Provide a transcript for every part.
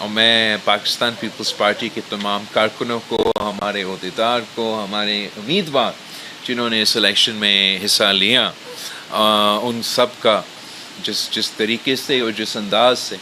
اور میں Pakistan Peoples party کے تمام کارکنوں کو، ہمارے عہدیدار کو، ہمارے امیدوار جنہوں نے اس الیکشن میں حصہ لیا، ان سب کا جس طریقے سے اور جس انداز سے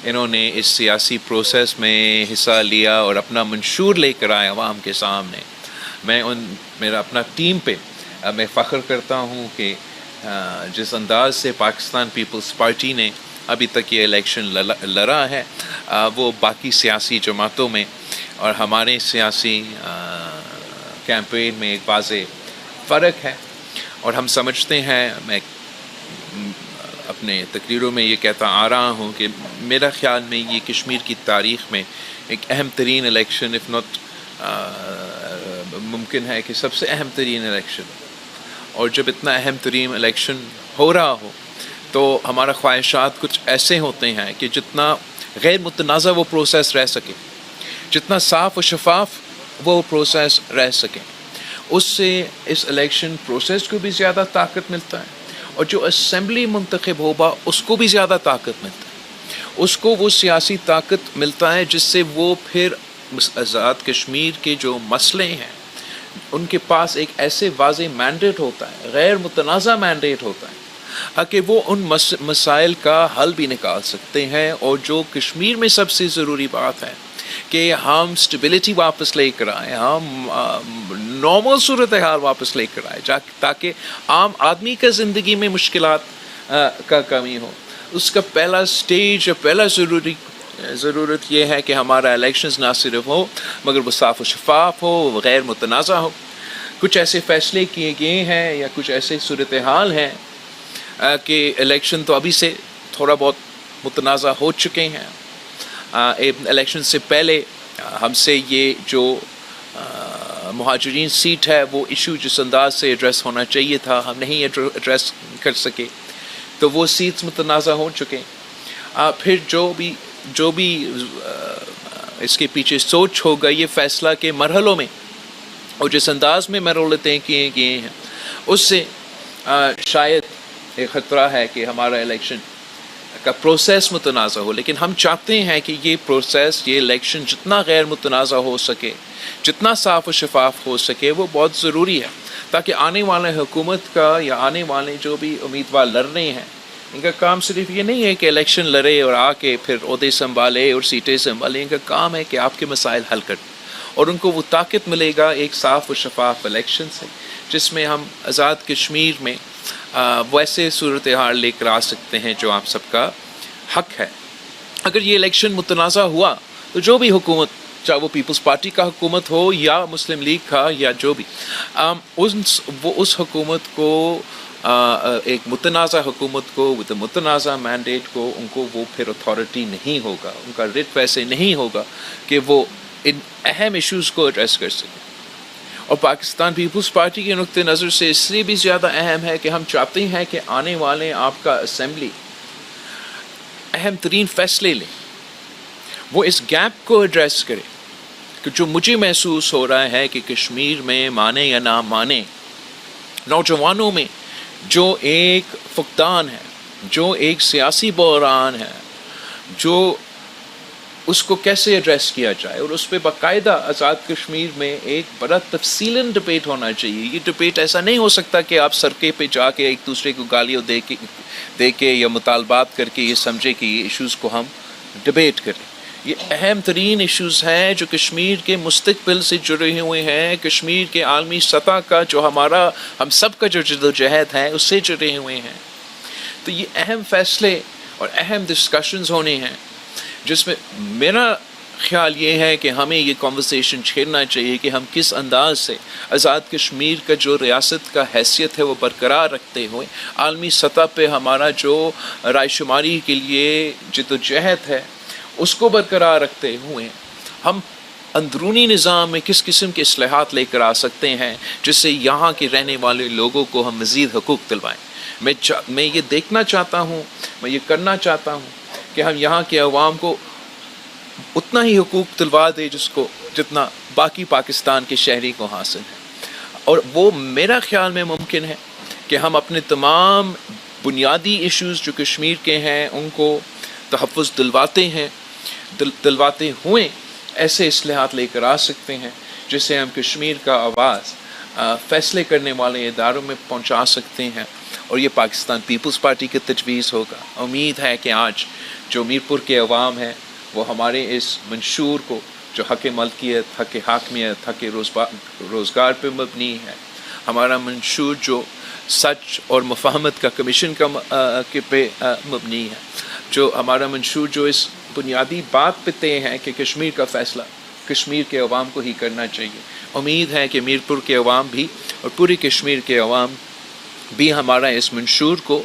انہوں نے اس سیاسی پروسیس میں حصہ لیا اور اپنا منشور لے کر آئے عوام کے سامنے، میں میرا اپنا ٹیم پہ میں فخر کرتا ہوں کہ جس انداز سے پاکستان پیپلز پارٹی نے ابھی تک یہ الیکشن لڑا ہے، وہ باقی سیاسی جماعتوں میں اور ہمارے سیاسی کیمپین میں ایک واضح فرق ہے۔ اور ہم سمجھتے ہیں، میں اپنے تقریروں میں یہ کہتا آ رہا ہوں کہ میرا خیال میں یہ کشمیر کی تاریخ میں ایک اہم ترین الیکشن، اف ناٹ ممکن ہے کہ سب سے اہم ترین الیکشن، اور جب اتنا اہم ترین الیکشن ہو رہا ہو تو ہمارا خواہشات کچھ ایسے ہوتے ہیں کہ جتنا غیر متنازع وہ پروسیس رہ سکے، جتنا صاف و شفاف وہ پروسیس رہ سکے، اس سے اس الیکشن پروسیس کو بھی زیادہ طاقت ملتا ہے، اور جو اسمبلی منتخب ہوگا اس کو بھی زیادہ طاقت ملتا ہے، اس کو وہ سیاسی طاقت ملتا ہے جس سے وہ پھر آزاد کشمیر کے جو مسئلے ہیں ان کے پاس ایک ایسے واضح مینڈیٹ ہوتا ہے، غیر متنازع مینڈیٹ ہوتا ہے کہ وہ ان مسائل کا حل بھی نکال سکتے ہیں۔ اور جو کشمیر میں سب سے ضروری بات ہے کہ ہم سٹیبلٹی واپس لے کر آئیں، ہم نارمل صورتحال واپس لے کر آئیں، تاکہ عام آدمی کا زندگی میں مشکلات کا کمی ہو۔ اس کا پہلا سٹیج، پہلا ضرورت یہ ہے کہ ہمارا الیکشنز نہ صرف ہو مگر وہ صاف و شفاف ہو، وہ غیر متنازع ہو۔ کچھ ایسے فیصلے کیے گئے ہیں یا کچھ ایسے صورتحال ہیں کہ الیکشن تو ابھی سے تھوڑا بہت متنازع ہو چکے ہیں۔ الیکشن سے پہلے ہم سے یہ جو مہاجرین سیٹ ہے وہ ایشو جس انداز سے ایڈریس ہونا چاہیے تھا ہم نہیں ایڈریس کر سکے، تو وہ سیٹس متنازع ہو چکے۔ پھر جو بھی اس کے پیچھے سوچ ہوگا یہ فیصلہ کے مرحلوں میں اور جس انداز میں مرحلے طے کیے گئے ہیں اس سے شاید ایک خطرہ ہے کہ ہمارا الیکشن کا پروسیس متنازع ہو، لیکن ہم چاہتے ہیں کہ یہ پروسیس، یہ الیکشن جتنا غیر متنازع ہو سکے، جتنا صاف و شفاف ہو سکے، وہ بہت ضروری ہے، تاکہ آنے والے حکومت کا یا آنے والے جو بھی امیدوار لڑ رہے ہیں ان کا کام صرف یہ نہیں ہے کہ الیکشن لڑے اور آ کے پھر عہدے سنبھالے اور سیٹیں سنبھالے، ان کا کام ہے کہ آپ کے مسائل حل کریں، اور ان کو وہ طاقت ملے گا ایک صاف و شفاف الیکشن سے، جس میں ہم آزاد کشمیر میں ویسے صورتحال لے کر آ سکتے ہیں جو آپ سب کا حق ہے۔ اگر یہ الیکشن متنازع ہوا تو جو بھی حکومت، چاہے وہ پیپلز پارٹی کا حکومت ہو یا مسلم لیگ کا یا جو بھی، وہ اس حکومت کو ایک متنازع حکومت کو with متنازع مینڈیٹ کو ان کو وہ پھر اتھارٹی نہیں ہوگا، ان کا رٹ ویسے نہیں ہوگا کہ وہ ان اہم ایشوز کو ایڈریس کر سکے۔ اور پاکستان پیپلز پارٹی کے نقطہ نظر سے اس لیے بھی زیادہ اہم ہے کہ ہم چاہتے ہیں کہ آنے والے آپ کا اسمبلی اہم ترین فیصلے لیں، وہ اس گیپ کو ایڈریس کرے کہ جو مجھے محسوس ہو رہا ہے کہ کشمیر میں مانے یا نہ مانے، نوجوانوں میں جو ایک فقدان ہے، جو ایک سیاسی بحران ہے، جو اس کو کیسے ایڈریس کیا جائے، اور اس پہ باقاعدہ آزاد کشمیر میں ایک بڑا تفصیلاً ڈبیٹ ہونا چاہیے۔ یہ ڈبیٹ ایسا نہیں ہو سکتا کہ آپ سڑکیں پہ جا کے ایک دوسرے کو گالیاں دے کے یا مطالبات کر کے یہ سمجھے کہ یہ ایشوز کو ہم ڈبیٹ کریں۔ یہ اہم ترین ایشوز ہیں جو کشمیر کے مستقبل سے جڑے ہوئے ہیں، کشمیر کے عالمی سطح کا جو ہم سب کا جو جدوجہد ہے اس سے جڑے ہوئے ہیں۔ تو یہ اہم فیصلے اور اہم ڈسکشنز ہونے ہیں، جس میں میرا خیال یہ ہے کہ ہمیں یہ کنورسیشن چھیڑنا چاہیے کہ ہم کس انداز سے آزاد کشمیر کا جو ریاست کا حیثیت ہے وہ برقرار رکھتے ہوئے عالمی سطح پہ ہمارا جو رائے شماری کے لیے جدوجہد ہے اس کو برقرار رکھتے ہوئے ہم اندرونی نظام میں کس قسم کے اصلاحات لے کر آ سکتے ہیں جس سے یہاں کے رہنے والے لوگوں کو ہم مزید حقوق دلوائیں. میں یہ دیکھنا چاہتا ہوں، میں یہ کرنا چاہتا ہوں کہ ہم یہاں کے عوام کو اتنا ہی حقوق دلوا دے جتنا باقی پاکستان کے شہری کو حاصل ہے. اور وہ میرا خیال میں ممکن ہے کہ ہم اپنے تمام بنیادی ایشوز جو کشمیر کے ہیں ان کو تحفظ دلواتے ہوئے ایسے اصلاحات لے کر آ سکتے ہیں جس سے ہم کشمیر کا آواز فیصلے کرنے والے اداروں میں پہنچا سکتے ہیں. اور یہ پاکستان پیپلز پارٹی کی تجویز ہوگا. امید ہے کہ آج جو میرپور کے عوام ہیں وہ ہمارے اس منشور کو جو حق ملکیت، حق حاکمیت، حق روزگار پہ مبنی ہے، ہمارا منشور جو سچ اور مفاہمت کا کمیشن پہ مبنی ہے، جو ہمارا منشور جو اس بنیادی بات پہ طے ہے کہ کشمیر کا فیصلہ کشمیر کے عوام کو ہی کرنا چاہیے. امید ہے کہ میرپور کے عوام بھی اور پوری کشمیر کے عوام بھی ہمارا اس منشور کو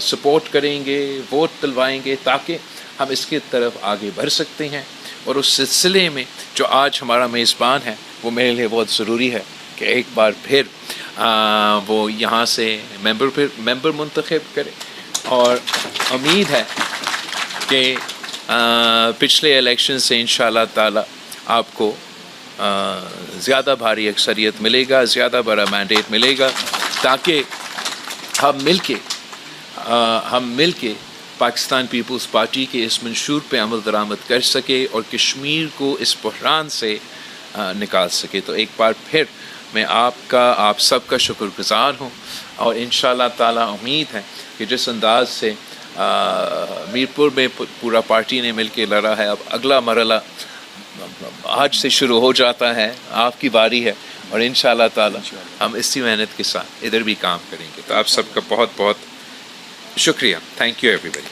سپورٹ کریں گے، ووٹ دلوائیں گے تاکہ ہم اس کی طرف آگے بڑھ سکتے ہیں. اور اس سلسلے میں جو آج ہمارا میزبان ہے وہ میرے لیے بہت ضروری ہے کہ ایک بار پھر وہ یہاں سے ممبر منتخب کرے. اور امید ہے کہ پچھلے الیکشن سے انشاءاللہ تعالی آپ کو زیادہ بھاری اکثریت ملے گا، زیادہ بڑا مینڈیٹ ملے گا تاکہ ہم مل کے پاکستان پیپلز پارٹی کے اس منشور پہ عمل درآمد کر سکے اور کشمیر کو اس بحران سے نکال سکے. تو ایک بار پھر میں آپ سب کا شکر گزار ہوں اور انشاءاللہ تعالی امید ہے کہ جس انداز سے میرپور میں پورا پارٹی نے مل کے لڑا ہے، اب اگلا مرحلہ آج سے شروع ہو جاتا ہے، آپ کی باری ہے اور انشاءاللہ تعالی ہم اسی محنت کے ساتھ ادھر بھی کام کریں گے. تو آپ سب کا بہت بہت شکریہ. Thank you every body.